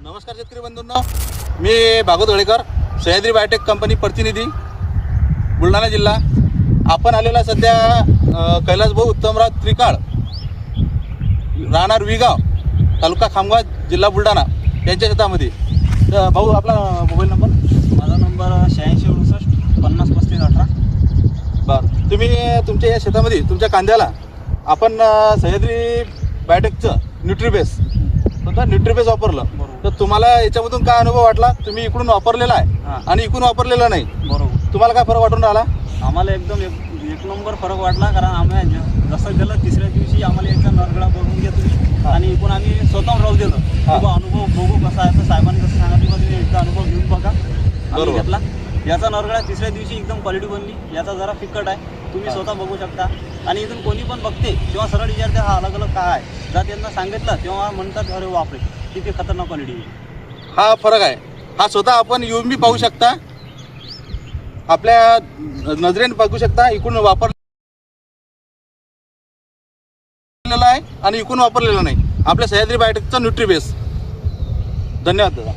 नमस्कार शेतकरी बंधूंनो, मी Bhagwat गळेकर, Sahyadri biotech company प्रतिनिधी, बुलढाणा जिल्हा. आपण आलेला सध्या कैलास भाऊ उत्तमराव त्रिकाळ, राहणार विगाव, तालुका खामगाव, जिल्हा बुलढाणा यांच्या शेतामध्ये. तर भाऊ, आपला मोबाईल नंबर? माझा नंबर 86 68 50 35 18. बरं, तुम्ही तुमच्या या शेतामध्ये तुमच्या कांद्याला आपण सह्याद्री बायोटेकचं न्यूट्रीबेस वापरलं. तर तुम्हाला याच्यामधून काय अनुभव वाटला? तुम्ही इकडून वापरलेला आहे आणि इकडून वापरलेला नाही, बरोबर. तुम्हाला काय फरक वाटून राहिला? आम्हाला एकदम एक नंबर फरक वाटला. कारण आम्ही जसं गेलं तिसऱ्या दिवशी आम्हाला याचा नरगडा बघून घ्या तुम्ही, आणि इकडून आम्ही स्वतःहून राहू दिलं किंवा अनुभव बघू कसा आहे. तर साहेबांनी कसं सांगितलं, तुम्ही एकदा अनुभव घेऊन बघा. आम्ही घेतला. याचा नरगडा तिसऱ्या दिवशी एकदम क्वालिटी बनली. याचा जरा फिकट आहे, तुम्ही स्वतः बघू शकता. आणि इथून कोणी पण बघते तेव्हा सरळ विचारते हा अलग अलग काय आहे. जर त्यांना सांगितलं तेव्हा म्हणतात अरे बापरे किती खतरनाक क्वालिटी आहे. हा फरक आहे. हा स्वतः आपण येऊन बी पाहू शकता, आपल्या नजरेने बघू शकता. इकडून वापरलेला आहे आणि इकडून वापरलेला नाही. आपल्या सह्याद्री बायोटेकचा न्यूट्रीबेस. धन्यवाद दादा.